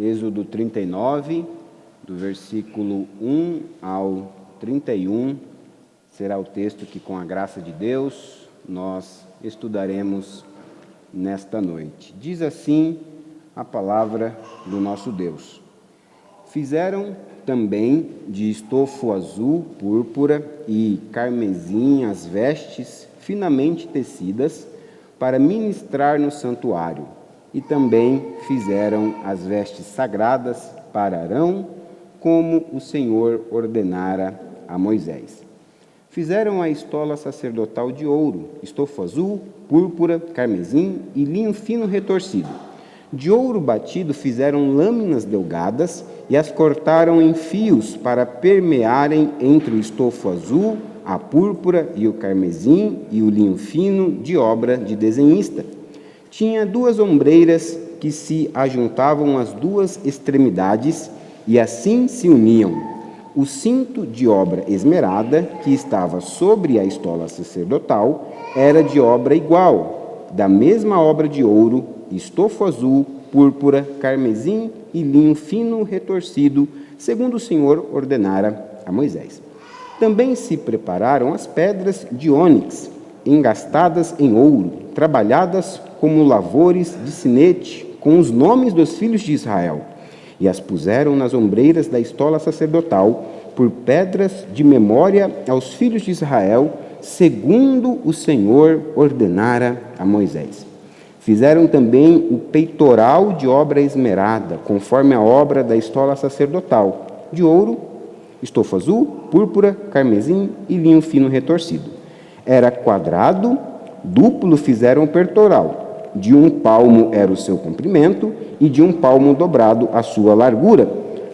Êxodo 39, do versículo 1 ao 31, será o texto que, com a graça de Deus, nós estudaremos nesta noite. Diz assim a palavra do nosso Deus. Fizeram também de estofo azul, púrpura e carmesim as vestes finamente tecidas para ministrar no santuário. E também fizeram as vestes sagradas para Arão, como o Senhor ordenara a Moisés. Fizeram a estola sacerdotal de ouro, estofo azul, púrpura, carmesim e linho fino retorcido. De ouro batido fizeram lâminas delgadas e as cortaram em fios para permearem entre o estofo azul, a púrpura e o carmesim e o linho fino de obra de desenhista. Tinha duas ombreiras que se ajuntavam às duas extremidades e assim se uniam. O cinto de obra esmerada, que estava sobre a estola sacerdotal, era de obra igual, da mesma obra de ouro, estofo azul, púrpura, carmesim e linho fino retorcido, segundo o Senhor ordenara a Moisés. Também se prepararam as pedras de ônix, engastadas em ouro, trabalhadas como lavores de sinete, com os nomes dos filhos de Israel, e as puseram nas ombreiras da estola sacerdotal, por pedras de memória aos filhos de Israel, segundo o Senhor ordenara a Moisés. Fizeram também o peitoral de obra esmerada, conforme a obra da estola sacerdotal, de ouro, estofo azul, púrpura, carmesim e linho fino retorcido. Era quadrado, duplo fizeram o peitoral. De 1 palmo era o seu comprimento e de 1 palmo dobrado a sua largura.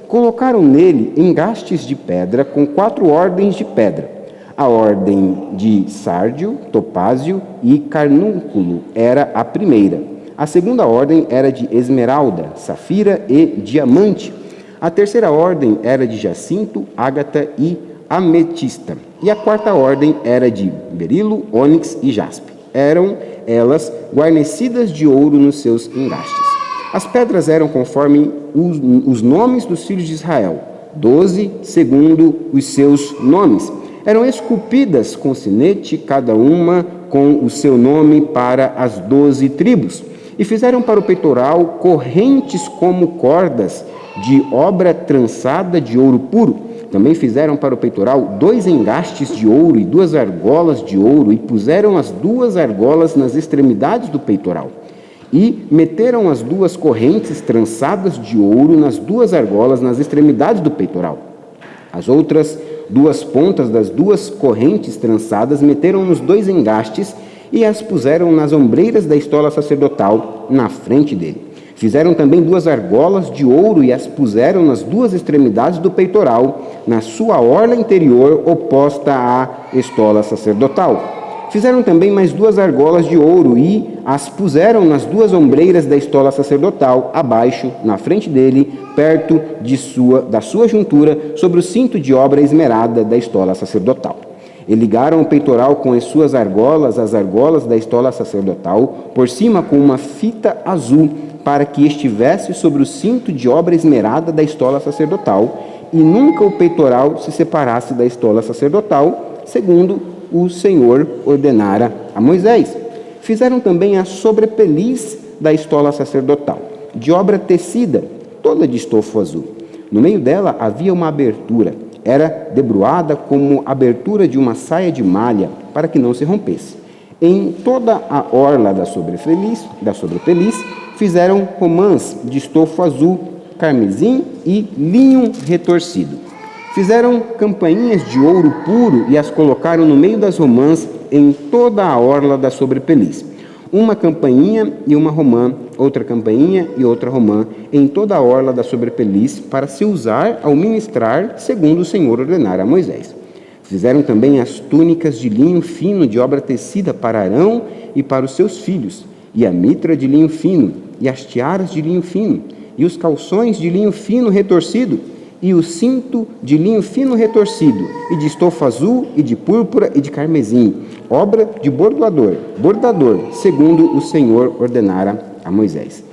Colocaram nele engastes de pedra com 4 ordens de pedra. A ordem de sárdio, topázio e carúnculo era a primeira. A segunda ordem era de esmeralda, safira e diamante. A terceira ordem era de jacinto, ágata e ametista. E a quarta ordem era de berilo, ônix e jaspe. Eram elas guarnecidas de ouro nos seus engastes. As pedras eram conforme os nomes dos filhos de Israel, 12 segundo os seus nomes. Eram esculpidas com sinete, cada uma com o seu nome para as 12 tribos. E fizeram para o peitoral correntes como cordas de obra trançada de ouro puro. Também fizeram para o peitoral 2 engastes de ouro e 2 argolas de ouro, e puseram as 2 argolas nas extremidades do peitoral. E meteram as 2 correntes trançadas de ouro nas 2 argolas nas extremidades do peitoral. As outras 2 pontas das 2 correntes trançadas meteram nos 2 engastes e as puseram nas ombreiras da estola sacerdotal na frente dele. Fizeram também 2 argolas de ouro e as puseram nas 2 extremidades do peitoral, na sua orla interior oposta à estola sacerdotal. Fizeram também mais 2 argolas de ouro e as puseram nas 2 ombreiras da estola sacerdotal, abaixo, na frente dele, perto da sua juntura, sobre o cinto de obra esmerada da estola sacerdotal. E ligaram o peitoral com as suas argolas, as argolas da estola sacerdotal, por cima com uma fita azul, para que estivesse sobre o cinto de obra esmerada da estola sacerdotal, e nunca o peitoral se separasse da estola sacerdotal, segundo o Senhor ordenara a Moisés. Fizeram também a sobrepeliz da estola sacerdotal, de obra tecida, toda de estofo azul. No meio dela havia uma abertura, era debruada como abertura de uma saia de malha, para que não se rompesse. Em toda a orla da sobrepeliz, fizeram romãs de estofo azul, carmesim e linho retorcido. Fizeram campainhas de ouro puro e as colocaram no meio das romãs em toda a orla da sobrepeliz. Uma campainha e uma romã, outra campainha e outra romã, em toda a orla da sobrepeliz, para se usar ao ministrar, segundo o Senhor ordenara a Moisés. Fizeram também as túnicas de linho fino de obra tecida para Arão e para os seus filhos, e a mitra de linho fino, e as tiaras de linho fino, e os calções de linho fino retorcido, e o cinto de linho fino retorcido, e de estofo azul, e de púrpura, e de carmesim, obra de bordador, segundo o Senhor ordenara a Moisés.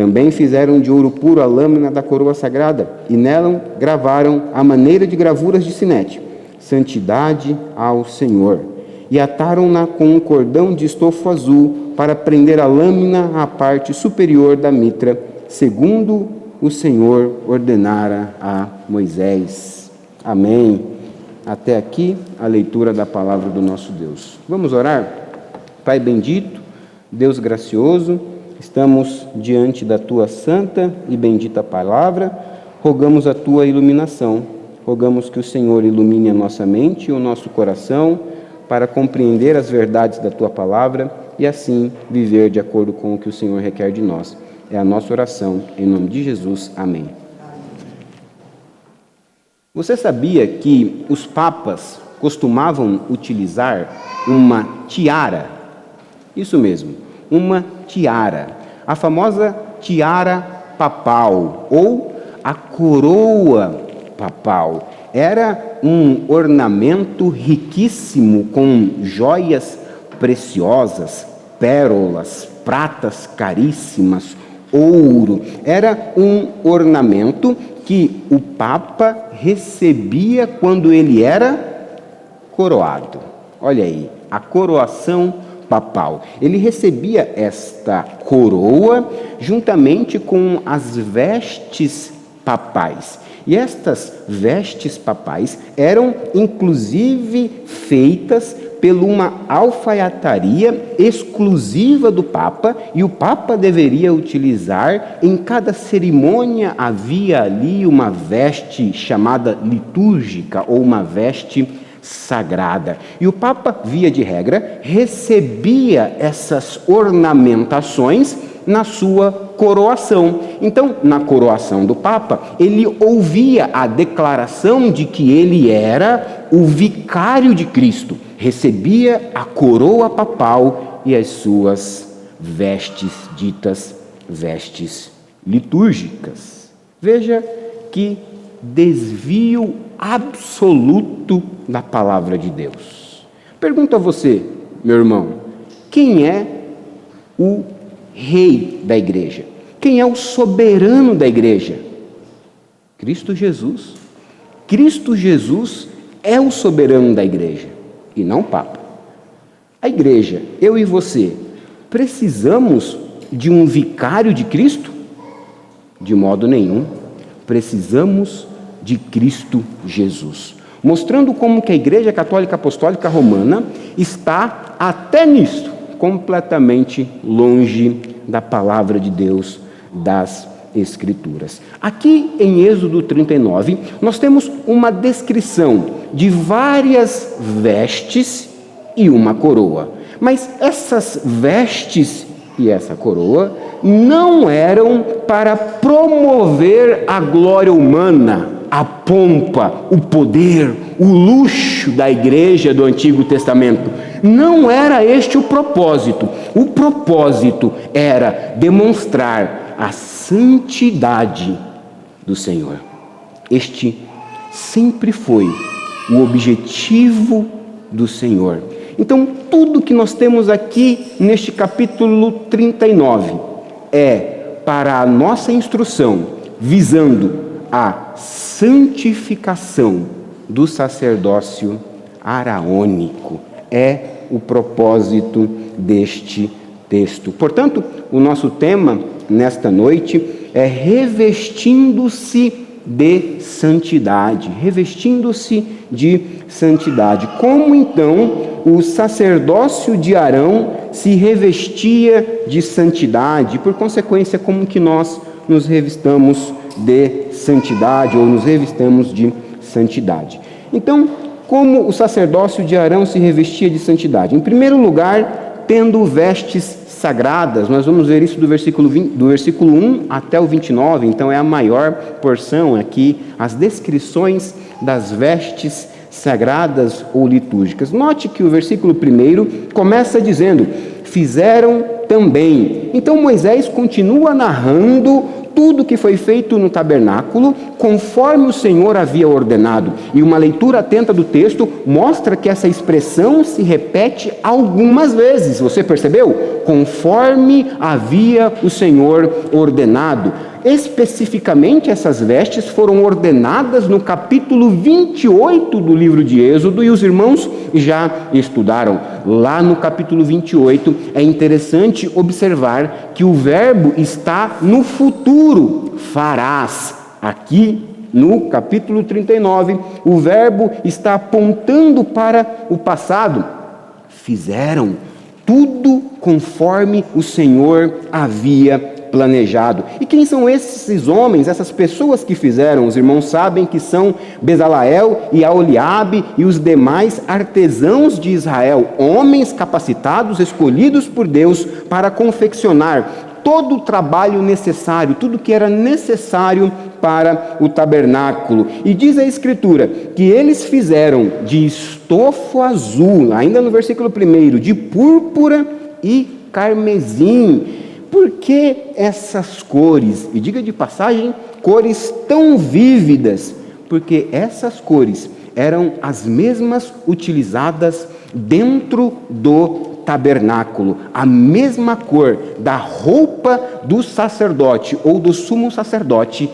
Também fizeram de ouro puro a lâmina da coroa sagrada, e nela gravaram a maneira de gravuras de sinete, santidade ao Senhor. E ataram-na com um cordão de estofo azul para prender a lâmina à parte superior da mitra, segundo o Senhor ordenara a Moisés. Amém. Até aqui a leitura da palavra do nosso Deus. Vamos orar? Pai bendito, Deus gracioso, estamos diante da Tua santa e bendita palavra, rogamos a Tua iluminação, rogamos que o Senhor ilumine a nossa mente e o nosso coração para compreender as verdades da Tua palavra e assim viver de acordo com o que o Senhor requer de nós. É a nossa oração, em nome de Jesus. Amém. Você sabia que os papas costumavam utilizar uma tiara? Isso mesmo, uma tiara. A famosa tiara papal ou a coroa papal. Era um ornamento riquíssimo com joias preciosas, pérolas, pratas caríssimas, ouro. Era um ornamento que o Papa recebia quando ele era coroado. Olha aí, a coroação papal. Ele recebia esta coroa juntamente com as vestes papais. E estas vestes papais eram inclusive feitas por uma alfaiataria exclusiva do Papa, e o Papa deveria utilizar, em cada cerimônia havia ali uma veste chamada litúrgica ou uma veste sagrada. E o Papa, via de regra, recebia essas ornamentações na sua coroação. Então, na coroação do Papa, ele ouvia a declaração de que ele era o vicário de Cristo, recebia a coroa papal e as suas vestes, ditas vestes litúrgicas. Veja que desvio absoluto da palavra de Deus. Pergunto a você, meu irmão, quem é o rei da igreja? Quem é o soberano da igreja? Cristo Jesus. Cristo Jesus é o soberano da igreja e não o Papa. A igreja, eu e você, precisamos de um vicário de Cristo? De modo nenhum. Precisamos de Cristo Jesus. Mostrando como que a Igreja Católica Apostólica Romana está, até nisso, completamente longe da palavra de Deus, das Escrituras. Aqui em Êxodo 39, nós temos uma descrição de várias vestes e uma coroa. Mas essas vestes e essa coroa não eram para promover a glória humana, a pompa, o poder, o luxo da igreja do Antigo Testamento. Não era este o propósito. O propósito era demonstrar a santidade do Senhor. Este sempre foi o objetivo do Senhor. Então, tudo que nós temos aqui neste capítulo 39 é para a nossa instrução, visando a santificação do sacerdócio araônico. É o propósito deste texto. Portanto, o nosso tema nesta noite é revestindo-se de santidade. Revestindo-se de santidade. Como então o sacerdócio de Arão se revestia de santidade? Por consequência, como que nós nos revistamos de santidade ou nos revistamos de santidade? Então, como o sacerdócio de Arão se revestia de santidade? Em primeiro lugar, tendo vestes sagradas. Nós vamos ver isso do versículo 1 até o 29, então é a maior porção aqui, as descrições das vestes sagradas ou litúrgicas. Note que o versículo 1 começa dizendo: fizeram também. Então Moisés continua narrando tudo que foi feito no tabernáculo, conforme o Senhor havia ordenado. E uma leitura atenta do texto mostra que essa expressão se repete algumas vezes. Você percebeu? Conforme havia o Senhor ordenado. Especificamente, essas vestes foram ordenadas no capítulo 28 do livro de Êxodo, e os irmãos já estudaram. Lá no capítulo 28, é interessante observar que o verbo está no futuro, farás. Aqui, no capítulo 39, o verbo está apontando para o passado. Fizeram tudo conforme o Senhor havia planejado. E quem são esses homens, essas pessoas que fizeram? Os irmãos sabem que são Bezaleel e Aholiabe e os demais artesãos de Israel, homens capacitados, escolhidos por Deus para confeccionar todo o trabalho necessário, tudo que era necessário para o tabernáculo. E diz a Escritura que eles fizeram de estofo azul, ainda no versículo 1, de púrpura e carmesim. Por que essas cores? E diga de passagem, cores tão vívidas, porque essas cores eram as mesmas utilizadas dentro do tabernáculo. A mesma cor da roupa do sacerdote ou do sumo sacerdote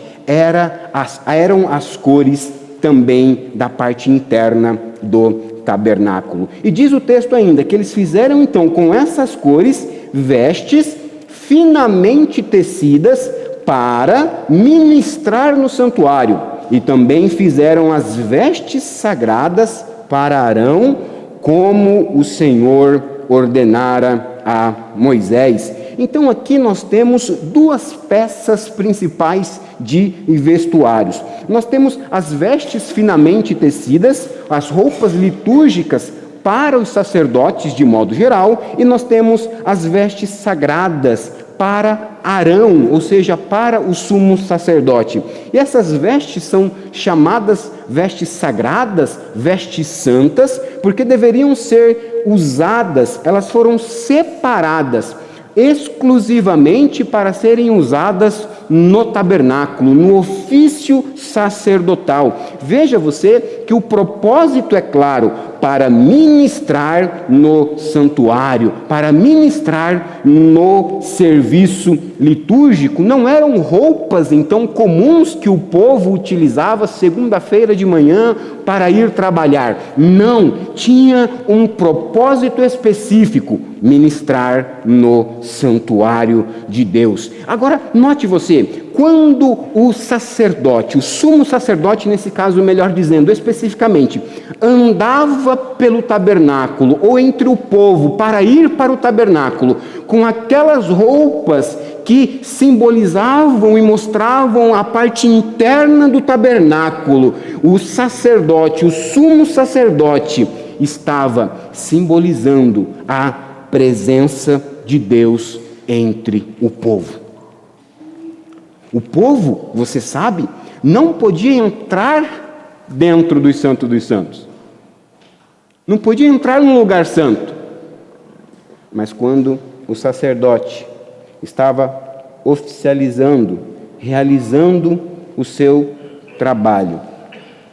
eram as cores também da parte interna do tabernáculo. E diz o texto ainda que eles fizeram então com essas cores vestes finamente tecidas para ministrar no santuário. E também fizeram as vestes sagradas para Arão, como o Senhor ordenara a Moisés. Então aqui nós temos duas peças principais de vestuários. Nós temos as vestes finamente tecidas, as roupas litúrgicas para os sacerdotes de modo geral, e nós temos as vestes sagradas para Arão, ou seja, para o sumo sacerdote. E essas vestes são chamadas vestes sagradas, vestes santas, porque deveriam ser usadas, elas foram separadas exclusivamente para serem usadas no tabernáculo, no ofício sacerdotal. Veja você que o propósito é claro, para ministrar no santuário, para ministrar no serviço litúrgico. Não eram roupas então comuns que o povo utilizava segunda-feira de manhã para ir trabalhar. Não, tinha um propósito específico: ministrar no santuário de Deus. Agora, note você, quando o sacerdote, o sumo sacerdote nesse caso, melhor dizendo, especificamente, andava pelo tabernáculo ou entre o povo para ir para o tabernáculo com aquelas roupas que simbolizavam e mostravam a parte interna do tabernáculo, o sacerdote, o sumo sacerdote, estava simbolizando a presença de Deus entre o povo. O povo, você sabe, não podia entrar dentro dos Santos dos Santos. Não podia entrar num lugar santo. Mas quando o sacerdote estava oficializando, realizando o seu trabalho,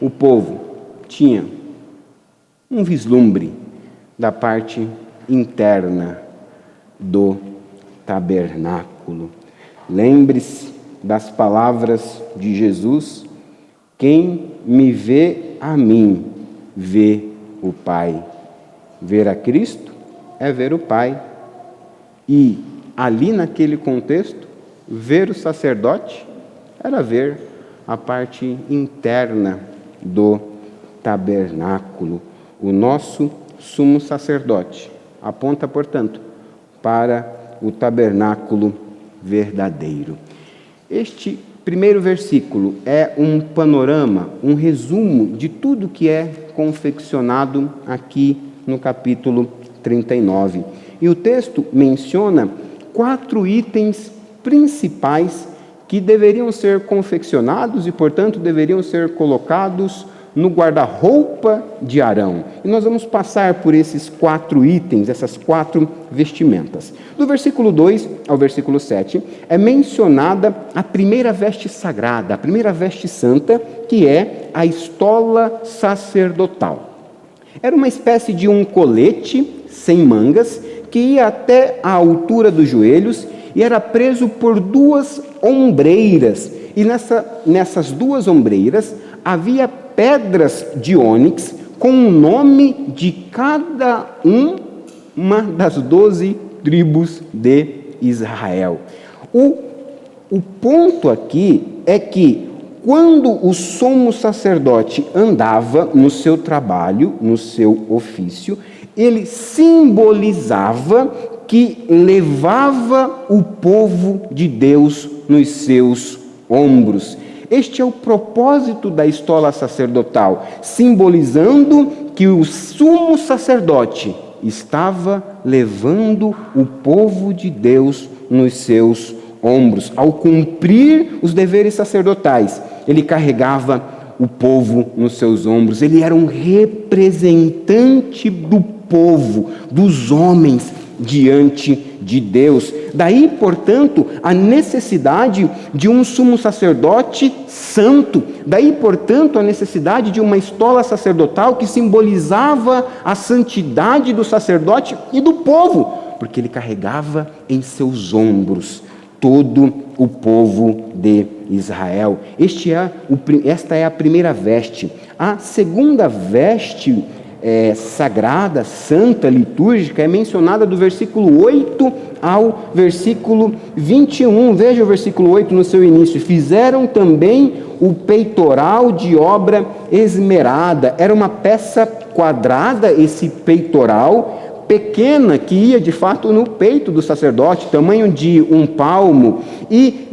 o povo tinha um vislumbre da parte interna do tabernáculo. Lembre-se das palavras de Jesus: quem me vê a mim, vê o Pai. Ver a Cristo é ver o Pai. E ali naquele contexto, ver o sacerdote era ver a parte interna do tabernáculo. O nosso sumo sacerdote aponta, portanto, para o tabernáculo verdadeiro. Este primeiro versículo é um panorama, um resumo de tudo que é confeccionado aqui no capítulo 39. E o texto menciona 4 itens principais que deveriam ser confeccionados e, portanto, deveriam ser colocados no guarda-roupa de Arão. E nós vamos passar por esses 4 itens, essas 4 vestimentas. Do versículo 2 ao versículo 7, é mencionada a primeira veste sagrada, a primeira veste santa, que é a estola sacerdotal. Era uma espécie de um colete sem mangas, que ia até a altura dos joelhos e era preso por 2 ombreiras. E nessas 2 ombreiras havia pedras de ônix com o nome de cada uma das 12 tribos de Israel. O ponto aqui é que quando o sumo sacerdote andava no seu trabalho, no seu ofício, ele simbolizava que levava o povo de Deus nos seus ombros. Este é o propósito da estola sacerdotal, simbolizando que o sumo sacerdote estava levando o povo de Deus nos seus ombros. Ao cumprir os deveres sacerdotais, ele carregava o povo nos seus ombros. Ele era um representante do povo, dos homens, diante de Deus. Daí, portanto, a necessidade de um sumo sacerdote santo. Daí, portanto, a necessidade de uma estola sacerdotal que simbolizava a santidade do sacerdote e do povo, porque ele carregava em seus ombros todo o povo de Israel. Esta é a primeira veste. A segunda veste sagrada, santa, litúrgica, é mencionada do versículo 8 ao versículo 21. Veja o versículo 8 no seu início. Fizeram também o peitoral de obra esmerada. Era uma peça quadrada, esse peitoral, pequena, que ia de fato no peito do sacerdote, tamanho de 1 palmo, e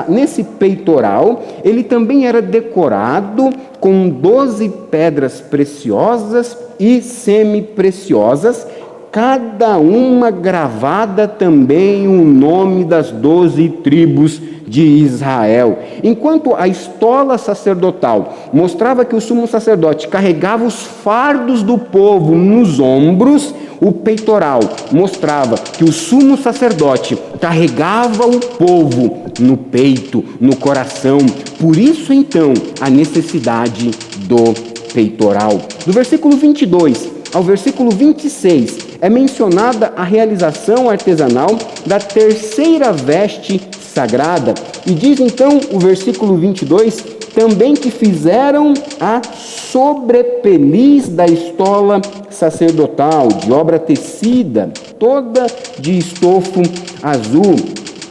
nesse peitoral ele também era decorado com 12 pedras preciosas e semi-preciosas, cada uma gravada também o nome das 12 tribos de Israel. Enquanto a estola sacerdotal mostrava que o sumo sacerdote carregava os fardos do povo nos ombros, o peitoral mostrava que o sumo sacerdote carregava o povo no peito, no coração. Por isso, então, a necessidade do peitoral. Do versículo 22 ao versículo 26, é mencionada a realização artesanal da terceira veste sagrada. E diz então o versículo 22, também que fizeram a sobrepeliz da estola sacerdotal, de obra tecida, toda de estofo azul.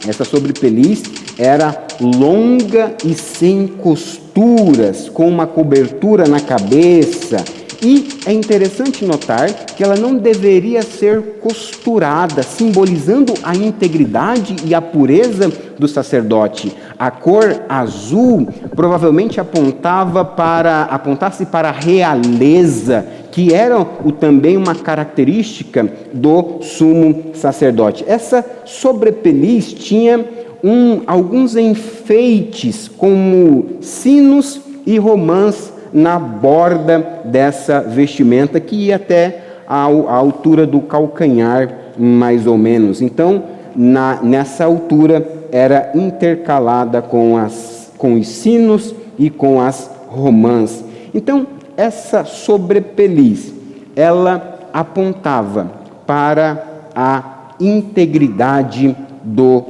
Essa sobrepeliz era longa e sem costuras, com uma cobertura na cabeça. E é interessante notar que ela não deveria ser costurada, simbolizando a integridade e a pureza do sacerdote. A cor azul provavelmente apontasse para a realeza, que era também uma característica do sumo sacerdote. Essa sobrepeliz tinha alguns enfeites, como sinos e romãs, na borda dessa vestimenta, que ia até a altura do calcanhar, mais ou menos. Então, nessa altura, era intercalada com os sinos e com as romãs. Então, essa sobrepeliz, ela apontava para a integridade do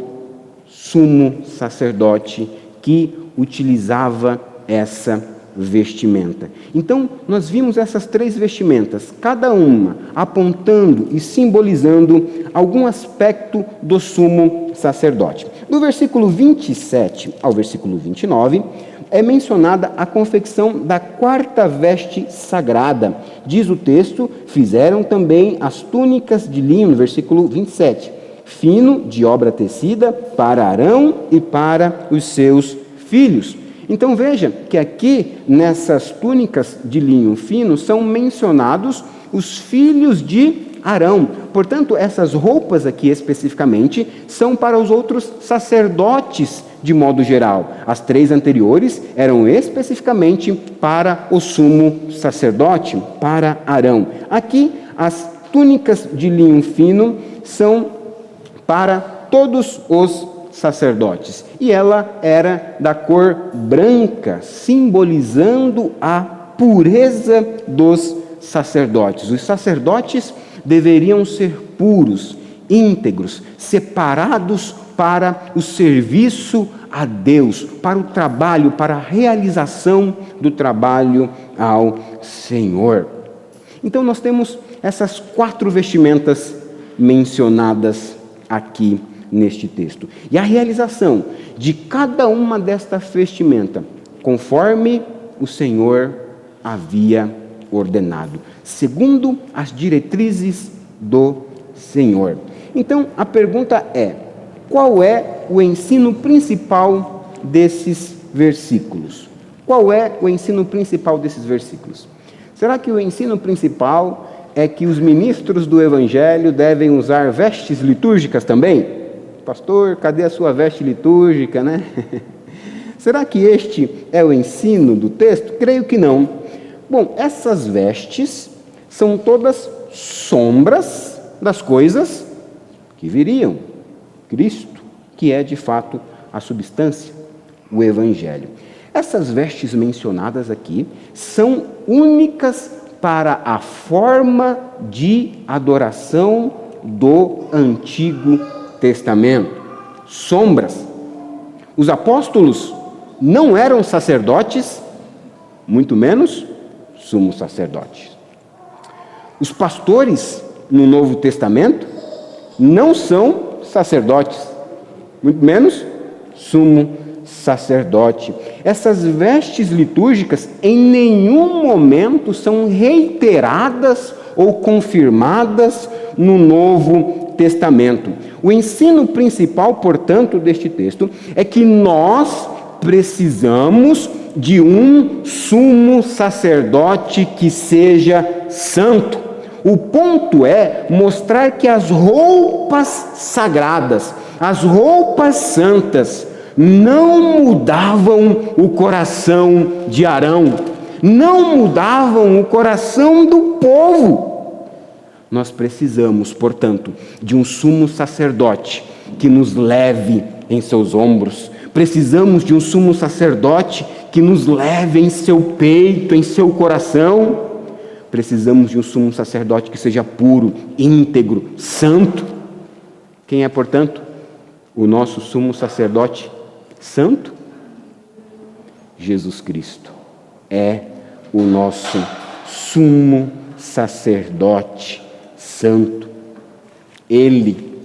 sumo sacerdote que utilizava essa vestimenta. Então, nós vimos essas 3 vestimentas, cada uma apontando e simbolizando algum aspecto do sumo sacerdote. Do versículo 27 ao versículo 29, é mencionada a confecção da 4ª veste sagrada. Diz o texto, fizeram também as túnicas de linho, no versículo 27, fino, de obra tecida, para Arão e para os seus filhos. Então veja que aqui, nessas túnicas de linho fino, são mencionados os filhos de Arão. Portanto, essas roupas aqui especificamente são para os outros sacerdotes de modo geral. As 3 anteriores eram especificamente para o sumo sacerdote, para Arão. Aqui, as túnicas de linho fino são para todos os sacerdotes. E ela era da cor branca, simbolizando a pureza dos sacerdotes. Os sacerdotes deveriam ser puros, íntegros, separados para o serviço a Deus, para o trabalho, para a realização do trabalho ao Senhor. Então nós temos essas 4 vestimentas mencionadas aqui neste texto. E a realização de cada uma desta vestimenta, conforme o Senhor havia ordenado, segundo as diretrizes do Senhor. Então, a pergunta é: qual é o ensino principal desses versículos? Qual é o ensino principal desses versículos? Será que o ensino principal é que os ministros do Evangelho devem usar vestes litúrgicas também? Pastor, cadê a sua veste litúrgica, né? Será que este é o ensino do texto? Creio que não. Bom, essas vestes são todas sombras das coisas que viriam. Cristo, que é de fato a substância, o Evangelho. Essas vestes mencionadas aqui são únicas para a forma de adoração do Antigo Testamento. Sombras. Os apóstolos não eram sacerdotes, muito menos sumos sacerdotes. Os pastores no Novo Testamento não são sacerdotes, muito menos sumo sacerdote. Essas vestes litúrgicas em nenhum momento são reiteradas ou confirmadas no Novo Testamento. O ensino principal, portanto, deste texto é que nós precisamos de um sumo sacerdote que seja santo. O ponto é mostrar que as roupas sagradas, as roupas santas, não mudavam o coração de Arão, não mudavam o coração do povo. Nós precisamos, portanto, de um sumo sacerdote que nos leve em seus ombros. Precisamos de um sumo sacerdote que nos leve em seu peito, em seu coração. Precisamos de um sumo sacerdote que seja puro, íntegro, santo. Quem é, portanto, o nosso sumo sacerdote santo? Jesus Cristo é o nosso sumo sacerdote santo. Ele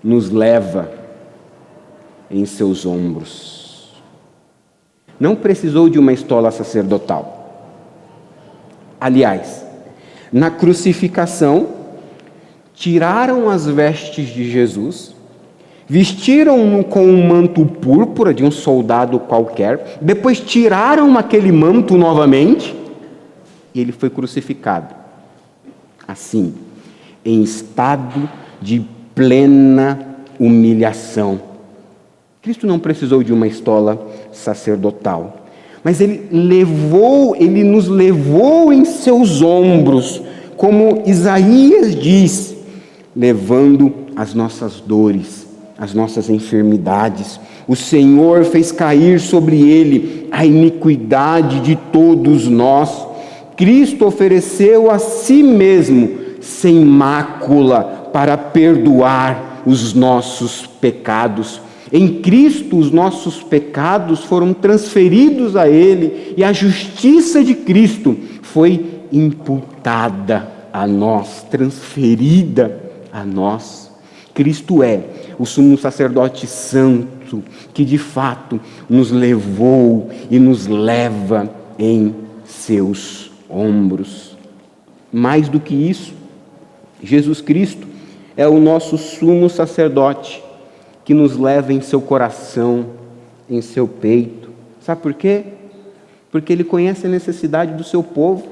nos leva em seus ombros. Não precisou de uma estola sacerdotal. Aliás, na crucificação, tiraram as vestes de Jesus, vestiram-no com um manto púrpura de um soldado qualquer, depois tiraram aquele manto novamente e ele foi crucificado. Assim, em estado de plena humilhação. Cristo não precisou de uma estola sacerdotal, mas ele nos levou em seus ombros, como Isaías diz, levando as nossas dores, as nossas enfermidades. O Senhor fez cair sobre ele a iniquidade de todos nós. Cristo ofereceu a si mesmo, sem mácula, para perdoar os nossos pecados. Em Cristo, os nossos pecados foram transferidos a Ele e a justiça de Cristo foi imputada a nós, transferida a nós. Cristo é o sumo sacerdote santo que de fato nos levou e nos leva em seus ombros. Mais do que isso, Jesus Cristo é o nosso sumo sacerdote que nos leva em seu coração, em seu peito. Sabe por quê? Porque Ele conhece a necessidade do seu povo.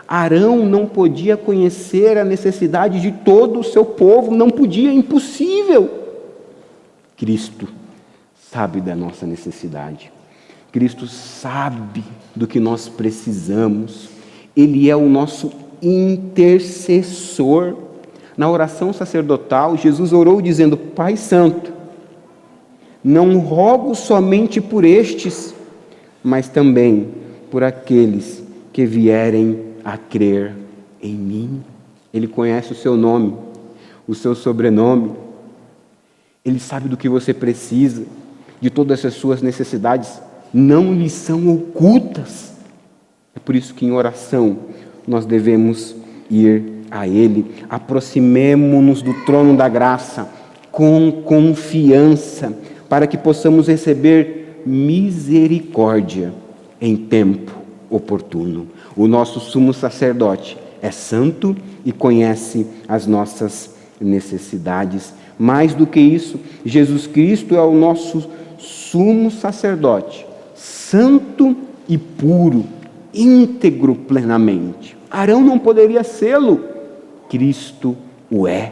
Arão não podia conhecer a necessidade de todo o seu povo, não podia, impossível. Cristo sabe da nossa necessidade. Cristo sabe do que nós precisamos. Ele é o nosso intercessor. Na oração sacerdotal, Jesus orou dizendo: Pai Santo, não rogo somente por estes, mas também por aqueles que vierem a crer em mim. Ele conhece o seu nome, o seu sobrenome. Ele sabe do que você precisa, de todas as suas necessidades. Não lhe são ocultas. É por isso que em oração nós devemos ir a Ele. Aproximemo-nos do trono da graça com confiança, para que possamos receber misericórdia em tempo oportuno. O nosso sumo sacerdote é santo e conhece as nossas necessidades. Mais do que isso, Jesus Cristo é o nosso sumo sacerdote, santo e puro, íntegro plenamente. Arão não poderia sê-lo, Cristo o é,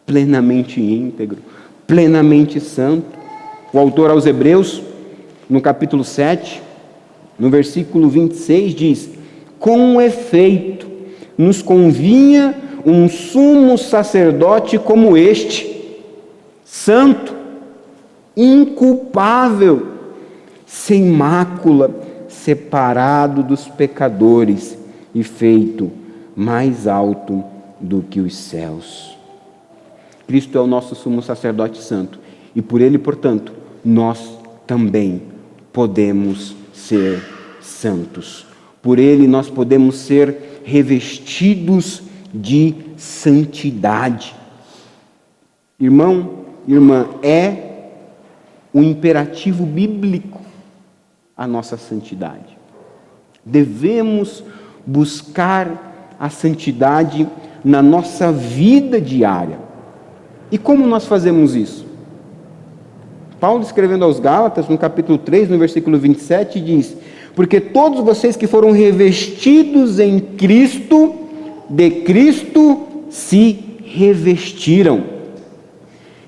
plenamente íntegro, plenamente santo. O autor aos Hebreus, no capítulo 7, no versículo 26, diz: com efeito, nos convinha um sumo sacerdote como este, santo, inculpável, sem mácula, separado dos pecadores e feito mais alto do que os céus. Cristo é o nosso sumo sacerdote santo e por ele, portanto, nós também podemos ser santos. Por ele nós podemos ser revestidos de santidade. Irmão, irmã, é um imperativo bíblico a nossa santidade. Devemos buscar a santidade na nossa vida diária. E como nós fazemos isso? Paulo, escrevendo aos Gálatas, no capítulo 3, no versículo 27, diz: porque todos vocês que foram revestidos em Cristo, de Cristo se revestiram.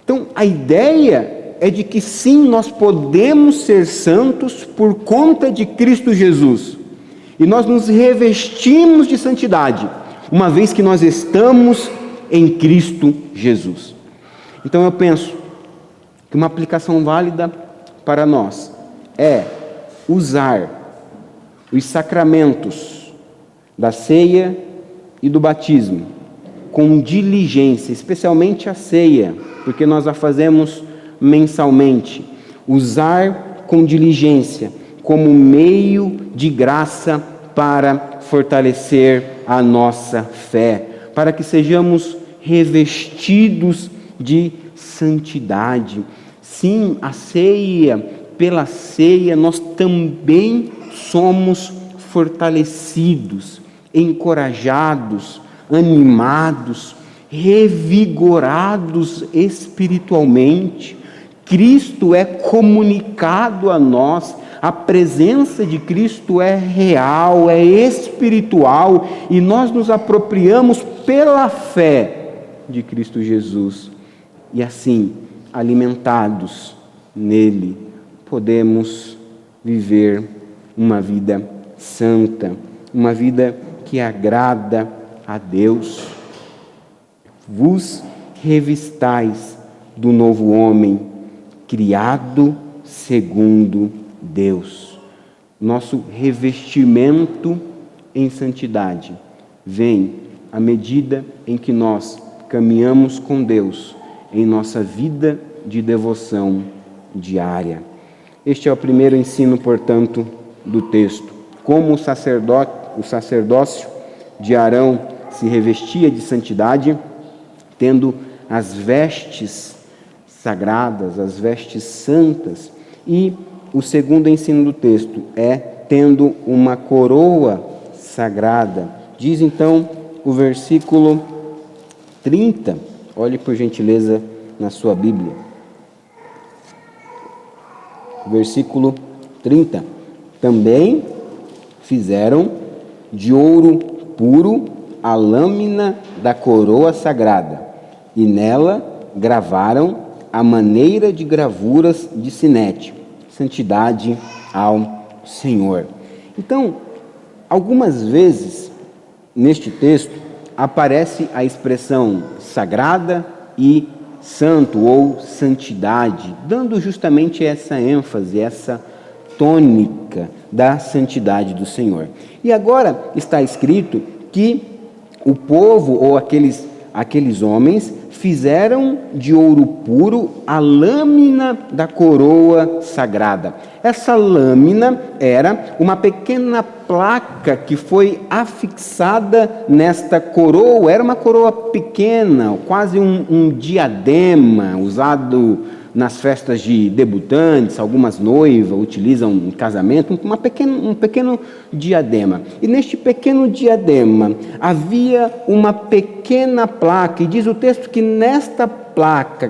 Então, a ideia é de que sim, nós podemos ser santos por conta de Cristo Jesus. E nós nos revestimos de santidade, uma vez que nós estamos em Cristo Jesus. Então eu penso que uma aplicação válida para nós é usar os sacramentos da ceia e do batismo com diligência, especialmente a ceia, porque nós a fazemos mensalmente. Usar com diligência como meio de graça para fortalecer a nossa fé, para que sejamos revestidos de santidade. Sim, a ceia, pela ceia, nós também somos fortalecidos, encorajados, animados, revigorados espiritualmente. Cristo é comunicado a nós, a presença de Cristo é real, é espiritual, e nós nos apropriamos pela fé de Cristo Jesus. E assim, alimentados nele, podemos viver uma vida santa, uma vida que agrada a Deus. Vos revistais do novo homem, criado segundo Deus. Nosso revestimento em santidade vem à medida em que nós caminhamos com Deus em nossa vida de devoção diária. Este é o primeiro ensino, portanto, do texto. Como o sacerdócio de Arão se revestia de santidade, tendo as vestes sagradas, as vestes santas. E o segundo ensino do texto é tendo uma coroa sagrada. Diz então o versículo 30, olhe por gentileza na sua Bíblia. Versículo 30. Também fizeram de ouro puro a lâmina da coroa sagrada, e nela gravaram a maneira de gravuras de sinete, santidade ao Senhor. Então, algumas vezes neste texto aparece a expressão sagrada e santo ou santidade, dando justamente essa ênfase, essa tônica da santidade do Senhor. E agora está escrito que o povo ou aqueles homens fizeram de ouro puro a lâmina da coroa sagrada. Essa lâmina era uma pequena placa que foi afixada nesta coroa. Era uma coroa pequena, quase um diadema, usado nas festas de debutantes. Algumas noivas utilizam em casamento um pequeno diadema. E neste pequeno diadema havia uma pequena placa, e diz o texto que nesta placa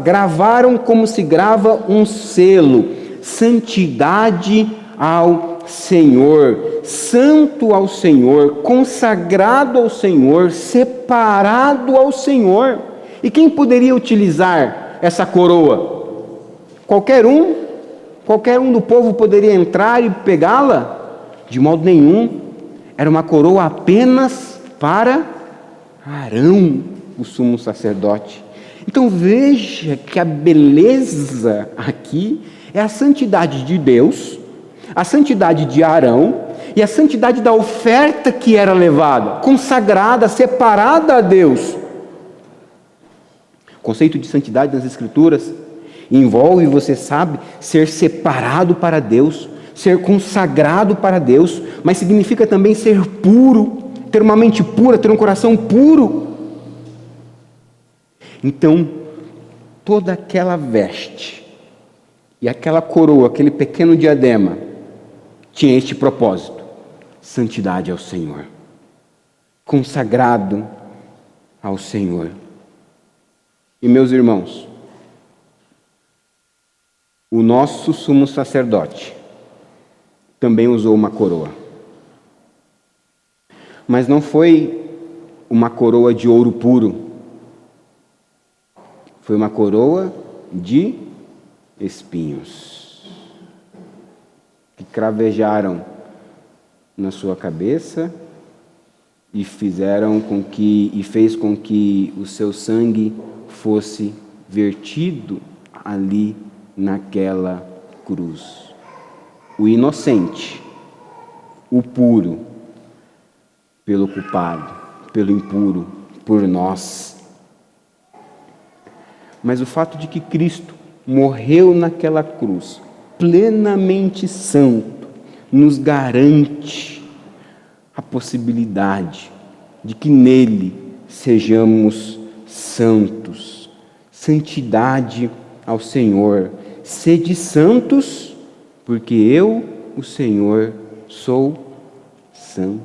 gravaram como se grava um selo: santidade ao Senhor, santo ao Senhor, consagrado ao Senhor, separado ao Senhor. E quem poderia utilizar essa coroa? Qualquer um do povo poderia entrar e pegá-la? De modo nenhum. Era uma coroa apenas para Arão, o sumo sacerdote. Então veja que a beleza aqui é a santidade de Deus, a santidade de Arão e a santidade da oferta que era levada, consagrada, separada a Deus. O conceito de santidade nas Escrituras envolve, você sabe, ser separado para Deus, ser consagrado para Deus, mas significa também ser puro, ter uma mente pura, ter um coração puro. Então, toda aquela veste e aquela coroa, aquele pequeno diadema, tinha este propósito: santidade ao Senhor, consagrado ao Senhor. E meus irmãos, o nosso sumo sacerdote também usou uma coroa. Mas não foi uma coroa de ouro puro. Foi uma coroa de espinhos que cravejaram na sua cabeça e fez com que o seu sangue fosse vertido ali naquela cruz. O inocente, o puro, pelo culpado, pelo impuro, por nós. Mas o fato de que Cristo morreu naquela cruz, plenamente santo, nos garante a possibilidade de que nele sejamos santos. Santidade ao Senhor. Sede santos, porque eu, o Senhor, sou santo.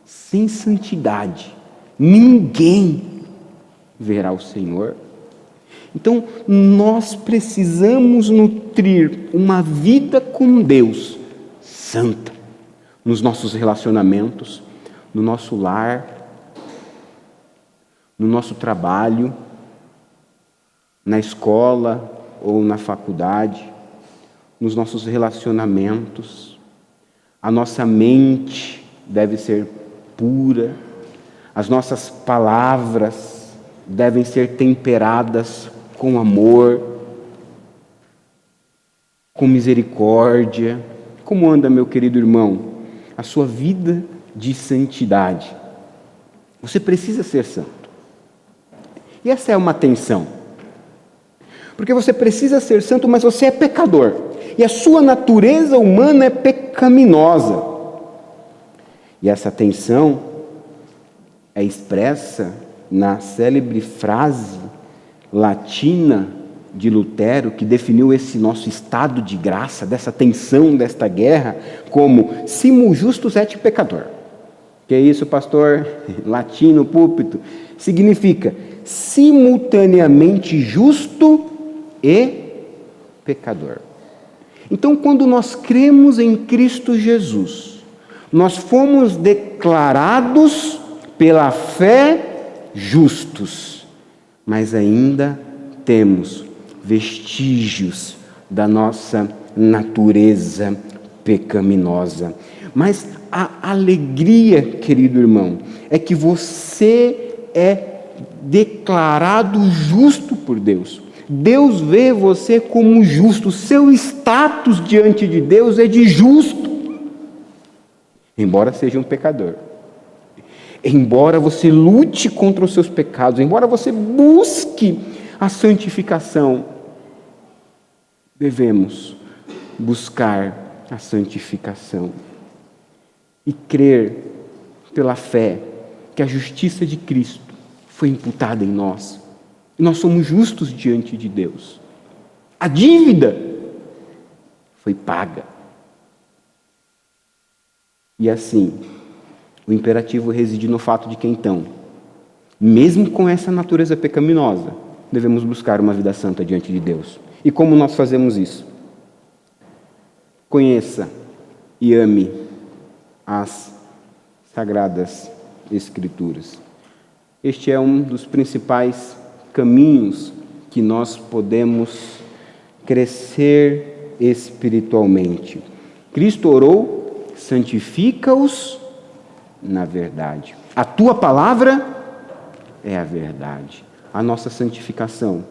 Sem santidade, ninguém verá o Senhor. Então, nós precisamos nutrir uma vida com Deus santa, nos nossos relacionamentos, no nosso lar, no nosso trabalho, na escola ou na faculdade, nos nossos relacionamentos. A nossa mente deve ser pura, as nossas palavras devem ser temperadas com amor, com misericórdia. Como anda, meu querido irmão, a sua vida de santidade? Você precisa ser santo. E essa é uma tensão. Porque você precisa ser santo, mas você é pecador. E a sua natureza humana é pecaminosa. E essa tensão é expressa na célebre frase latina de Lutero, que definiu esse nosso estado de graça, dessa tensão, desta guerra, como simul justus et peccator. Que é isso, pastor? Latino, púlpito. Significa simultaneamente justo e pecador. Então, quando nós cremos em Cristo Jesus, Nós fomos declarados pela fé justos, mas ainda temos vestígios da nossa natureza pecaminosa. Mas a alegria, querido irmão, é que você é declarado justo por Deus. Deus vê você como justo. Seu status diante de Deus é de justo. Embora seja um pecador. Embora você lute contra os seus pecados. Embora você busque a santificação. Devemos buscar a santificação. E crer pela fé que a justiça de Cristo foi imputada em nós. E nós somos justos diante de Deus. A dívida foi paga. E assim, o imperativo reside no fato de que então, mesmo com essa natureza pecaminosa, devemos buscar uma vida santa diante de Deus. E como nós fazemos isso? Conheça e ame as Sagradas Escrituras. Este é um dos principais caminhos que nós podemos crescer espiritualmente. Cristo orou: santifica-os na verdade. A tua palavra é a verdade. A nossa santificação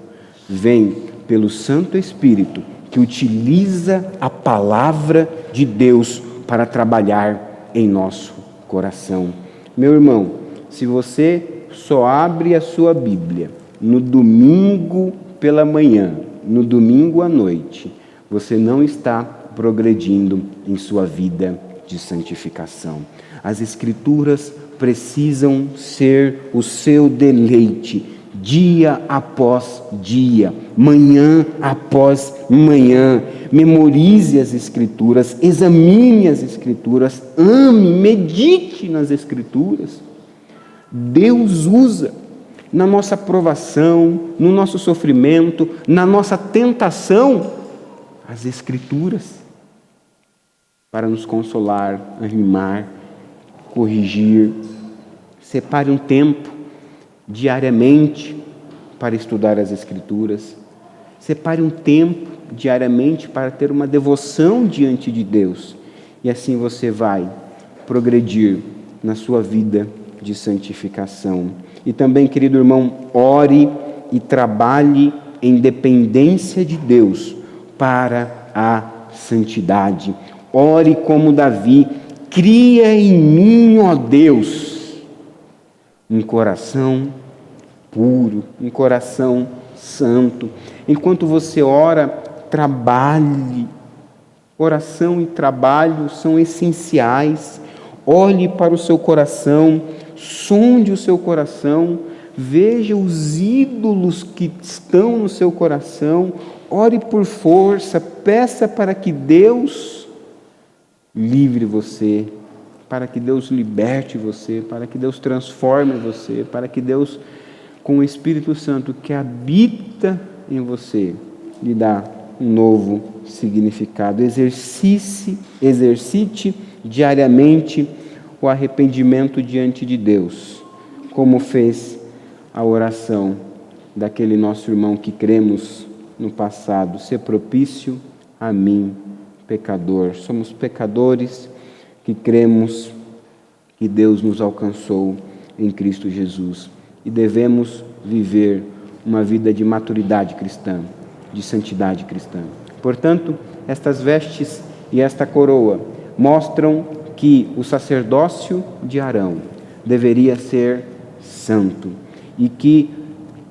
vem pelo Santo Espírito, que utiliza a palavra de Deus para trabalhar em nosso coração. Meu irmão, se você só abre a sua Bíblia no domingo pela manhã, no domingo à noite, você não está progredindo em sua vida de santificação. As Escrituras precisam ser o seu deleite, dia após dia, manhã após manhã. Memorize as Escrituras, examine as Escrituras, ame, medite nas Escrituras. Deus usa na nossa provação, no nosso sofrimento, na nossa tentação, as Escrituras para nos consolar, animar, corrigir. Separe um tempo diariamente para estudar as Escrituras. Separe um tempo diariamente para ter uma devoção diante de Deus. E assim você vai progredir na sua vida de santificação. E também, querido irmão, ore e trabalhe em dependência de Deus para a santidade. Ore como Davi: cria em mim, ó Deus, um coração puro, um coração santo. Enquanto você ora, trabalhe. Oração e trabalho são essenciais. Olhe para o seu coração, sonde o seu coração, veja os ídolos que estão no seu coração, ore por força, peça para que Deus livre você, para que Deus liberte você, para que Deus transforme você, para que Deus, com o Espírito Santo que habita em você, lhe dá um novo significado. Exercite diariamente o arrependimento diante de Deus, como fez a oração daquele nosso irmão que cremos no passado: ser propício a mim, pecador. Somos pecadores que cremos que Deus nos alcançou em Cristo Jesus e devemos viver uma vida de maturidade cristã, de santidade cristã. Portanto, estas vestes e esta coroa mostram que o sacerdócio de Arão deveria ser santo e que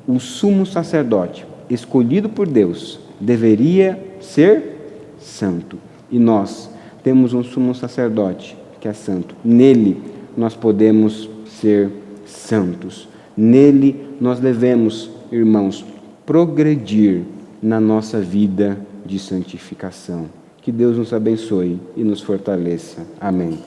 o sumo sacerdote, escolhido por Deus, deveria ser santo. E nós temos um sumo sacerdote que é santo. Nele nós podemos ser santos. Nele nós devemos, irmãos, progredir na nossa vida de santificação. Que Deus nos abençoe e nos fortaleça. Amém.